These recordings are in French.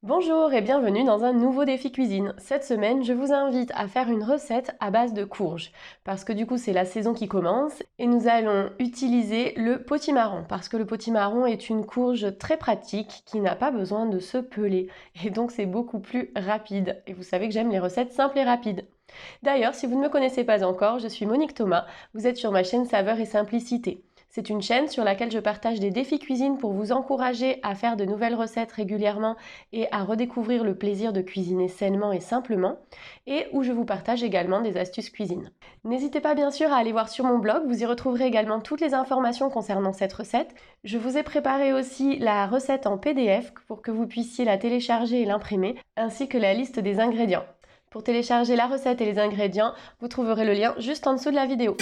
Bonjour et bienvenue dans un nouveau défi cuisine. Cette semaine, je vous invite à faire une recette à base de courges parce que du coup, c'est la saison qui commence et nous allons utiliser le potimarron parce que le potimarron est une courge très pratique qui n'a pas besoin de se peler et donc c'est beaucoup plus rapide. Et vous savez que j'aime les recettes simples et rapides. D'ailleurs, si vous ne me connaissez pas encore, je suis Monique Thomas, vous êtes sur ma chaîne Saveur et Simplicité. C'est une chaîne sur laquelle je partage des défis cuisine pour vous encourager à faire de nouvelles recettes régulièrement et à redécouvrir le plaisir de cuisiner sainement et simplement, et où je vous partage également des astuces cuisine. N'hésitez pas bien sûr à aller voir sur mon blog, vous y retrouverez également toutes les informations concernant cette recette. Je vous ai préparé aussi la recette en PDF pour que vous puissiez la télécharger et l'imprimer, ainsi que la liste des ingrédients. Pour télécharger la recette et les ingrédients, vous trouverez le lien juste en dessous de la vidéo.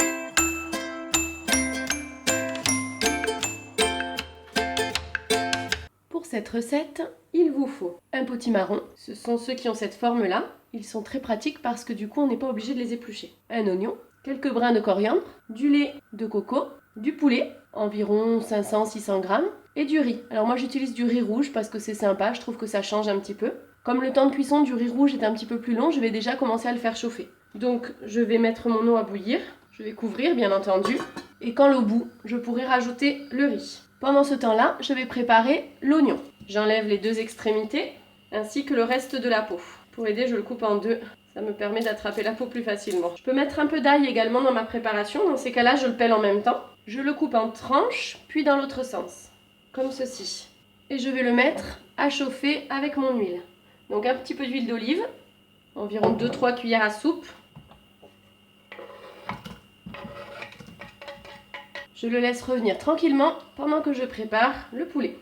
Pour cette recette, il vous faut un potimarron. Ce sont ceux qui ont cette forme-là. Ils sont très pratiques parce que du coup, on n'est pas obligé de les éplucher. Un oignon, quelques brins de coriandre, du lait de coco, du poulet, environ 500-600 grammes, et du riz. Alors moi, j'utilise du riz rouge parce que c'est sympa, je trouve que ça change un petit peu. Comme le temps de cuisson du riz rouge est un petit peu plus long, je vais déjà commencer à le faire chauffer. Donc, je vais mettre mon eau à bouillir. Je vais couvrir, bien entendu. Et quand l'eau bout, je pourrai rajouter le riz. Pendant ce temps-là, je vais préparer l'oignon. J'enlève les deux extrémités ainsi que le reste de la peau. Pour aider, je le coupe en deux. Ça me permet d'attraper la peau plus facilement. Je peux mettre un peu d'ail également dans ma préparation. Dans ces cas-là, je le pèle en même temps. Je le coupe en tranches, puis dans l'autre sens, comme ceci. Et je vais le mettre à chauffer avec mon huile. Donc un petit peu d'huile d'olive, environ 2-3 cuillères à soupe. Je le laisse revenir tranquillement pendant que je prépare le poulet.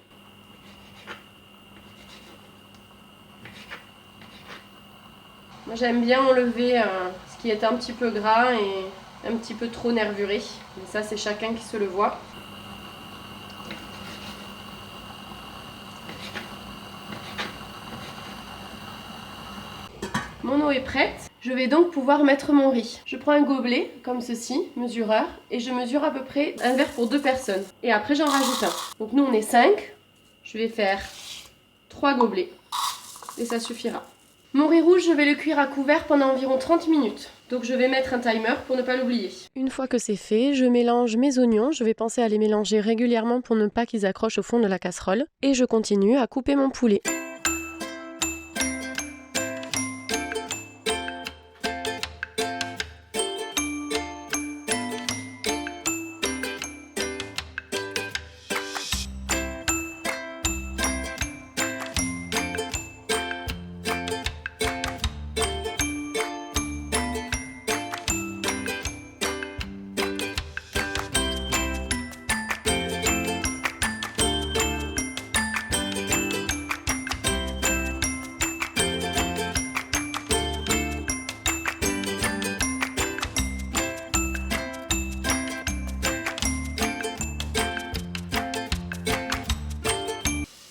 Moi j'aime bien enlever ce qui est un petit peu gras et un petit peu trop nervuré. Mais ça c'est chacun qui se le voit. Mon eau est prête. Je vais donc pouvoir mettre mon riz. Je prends un gobelet, comme ceci, mesureur, et je mesure à peu près un verre pour 2 personnes. Et après, j'en rajoute un. Donc nous, on est 5. Je vais faire 3 gobelets. Et ça suffira. Mon riz rouge, je vais le cuire à couvert pendant environ 30 minutes. Donc je vais mettre un timer pour ne pas l'oublier. Une fois que c'est fait, je mélange mes oignons. Je vais penser à les mélanger régulièrement pour ne pas qu'ils accrochent au fond de la casserole. Et je continue à couper mon poulet.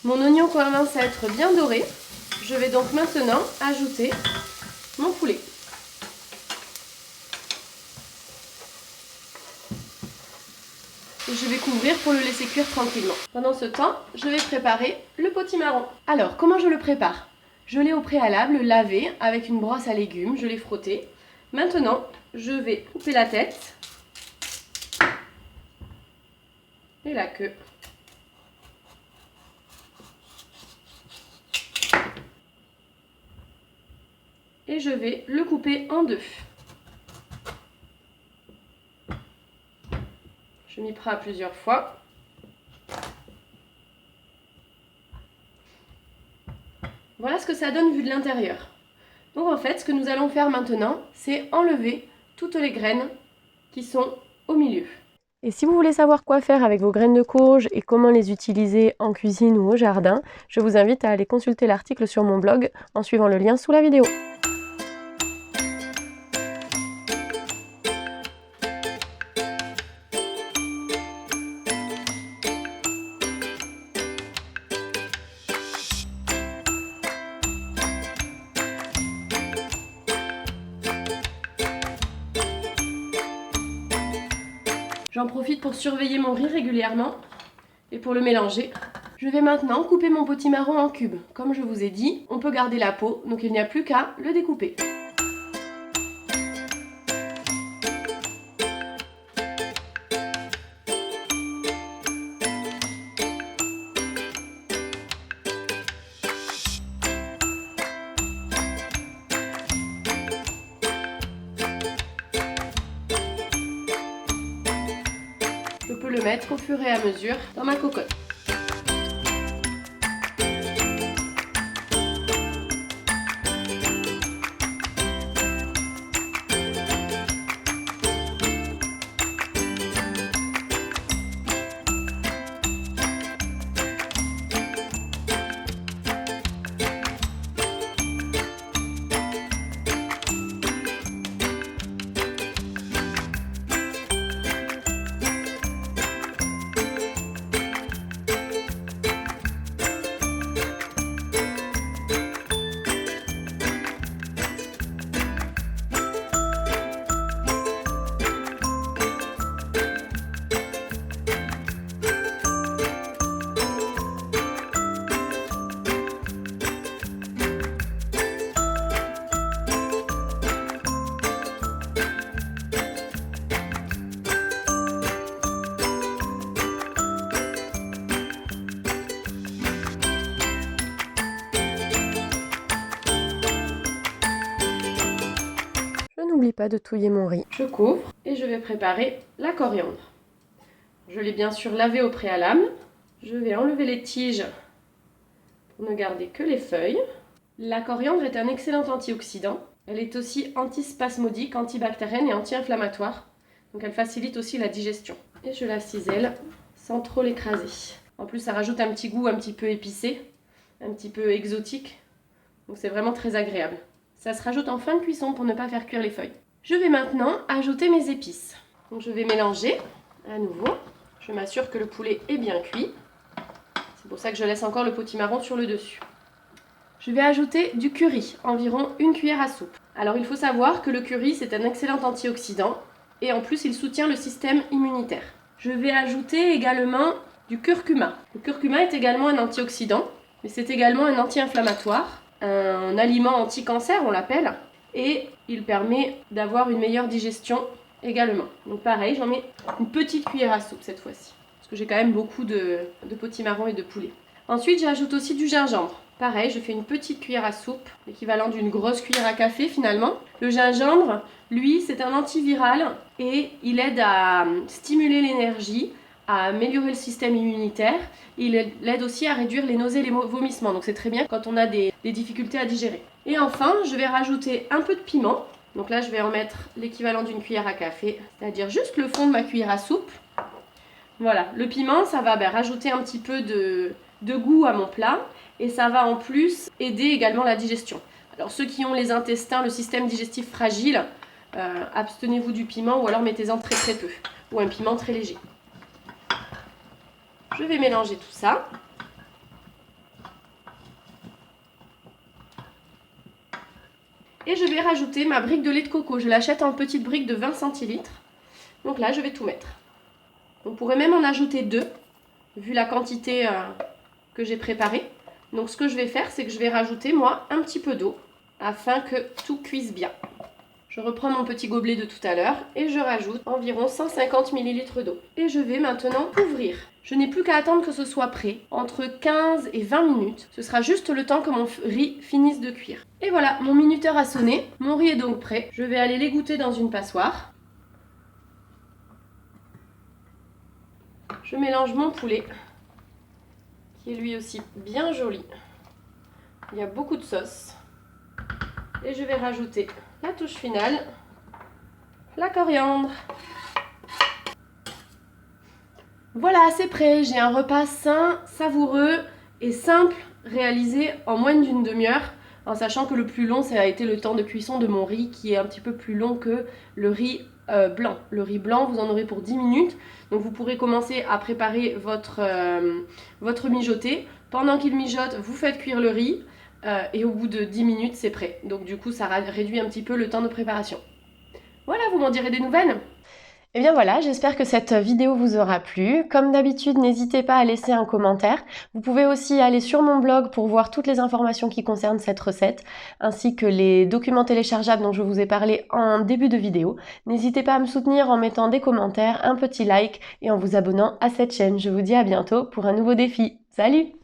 Mon oignon commence à être bien doré. Je vais donc maintenant ajouter mon poulet. Et je vais couvrir pour le laisser cuire tranquillement. Pendant ce temps, je vais préparer le potimarron. Alors, comment je le prépare? Je l'ai au préalable lavé avec une brosse à légumes, je l'ai frotté. Maintenant, je vais couper la tête et la queue. Et je vais le couper en deux. Je m'y prends plusieurs fois. Voilà ce que ça donne vu de l'intérieur. Donc en fait, ce que nous allons faire maintenant, c'est enlever toutes les graines qui sont au milieu. Et si vous voulez savoir quoi faire avec vos graines de courge et comment les utiliser en cuisine ou au jardin, je vous invite à aller consulter l'article sur mon blog en suivant le lien sous la vidéo. J'en profite pour surveiller mon riz régulièrement et pour le mélanger. Je vais maintenant couper mon potimarron en cubes. Comme je vous ai dit, on peut garder la peau, donc il n'y a plus qu'à le découper. Je peux le mettre au fur et à mesure dans ma cocotte. N'oublie pas de touiller mon riz. Je couvre et je vais préparer la coriandre. Je l'ai bien sûr lavé au préalable. Je vais enlever les tiges pour ne garder que les feuilles. La coriandre est un excellent antioxydant. Elle est aussi antispasmodique, antibactérienne et anti-inflammatoire. Donc elle facilite aussi la digestion. Et je la cisèle sans trop l'écraser. En plus ça rajoute un petit goût un petit peu épicé, un petit peu exotique. Donc c'est vraiment très agréable. Ça se rajoute en fin de cuisson pour ne pas faire cuire les feuilles. Je vais maintenant ajouter mes épices. Donc je vais mélanger à nouveau. Je m'assure que le poulet est bien cuit. C'est pour ça que je laisse encore le potimarron sur le dessus. Je vais ajouter du curry, environ 1 cuillère à soupe. Alors il faut savoir que le curry c'est un excellent antioxydant et en plus il soutient le système immunitaire. Je vais ajouter également du curcuma. Le curcuma est également un antioxydant, mais c'est également un anti-inflammatoire. Un aliment anti-cancer, on l'appelle, et il permet d'avoir une meilleure digestion également. Donc pareil, j'en mets une petite cuillère à soupe cette fois-ci, parce que j'ai quand même beaucoup de potimarron et de poulet. Ensuite, j'ajoute aussi du gingembre. Pareil, je fais une petite cuillère à soupe, l'équivalent d'une grosse cuillère à café finalement. Le gingembre, lui, c'est un antiviral et il aide à stimuler l'énergie, à améliorer le système immunitaire. Il aide aussi à réduire les nausées et les vomissements. Donc c'est très bien quand on a des difficultés à digérer. Et enfin, je vais rajouter un peu de piment. Donc là, je vais en mettre l'équivalent d'une cuillère à café, c'est-à-dire juste le fond de ma cuillère à soupe. Voilà, le piment, ça va rajouter un petit peu de goût à mon plat. Et ça va en plus aider également la digestion. Alors ceux qui ont les intestins, le système digestif fragile, abstenez-vous du piment ou alors mettez-en très très peu. Ou un piment très léger. Je vais mélanger tout ça. Et je vais rajouter ma brique de lait de coco. Je l'achète en petite brique de 20 centilitres. Donc là, je vais tout mettre. On pourrait même en ajouter 2, vu la quantité que j'ai préparée. Donc ce que je vais faire, c'est que je vais rajouter, moi, un petit peu d'eau, afin que tout cuise bien. Je reprends mon petit gobelet de tout à l'heure et je rajoute environ 150 ml d'eau. Et je vais maintenant ouvrir. Je n'ai plus qu'à attendre que ce soit prêt, entre 15 et 20 minutes. Ce sera juste le temps que mon riz finisse de cuire. Et voilà, mon minuteur a sonné, mon riz est donc prêt. Je vais aller l'égoutter dans une passoire. Je mélange mon poulet, qui est lui aussi bien joli. Il y a beaucoup de sauce. Et je vais rajouter la touche finale, la coriandre. Voilà, c'est prêt. J'ai un repas sain, savoureux et simple, réalisé en moins d'une demi-heure, en sachant que le plus long, ça a été le temps de cuisson de mon riz, qui est un petit peu plus long que le riz blanc. Le riz blanc, vous en aurez pour 10 minutes. Donc vous pourrez commencer à préparer votre mijoté. Pendant qu'il mijote, vous faites cuire le riz. Et au bout de 10 minutes, c'est prêt. Donc du coup, ça réduit un petit peu le temps de préparation. Voilà, vous m'en direz des nouvelles. Et bien voilà, j'espère que cette vidéo vous aura plu. Comme d'habitude, n'hésitez pas à laisser un commentaire. Vous pouvez aussi aller sur mon blog pour voir toutes les informations qui concernent cette recette, ainsi que les documents téléchargeables dont je vous ai parlé en début de vidéo. N'hésitez pas à me soutenir en mettant des commentaires, un petit like et en vous abonnant à cette chaîne. Je vous dis à bientôt pour un nouveau défi. Salut!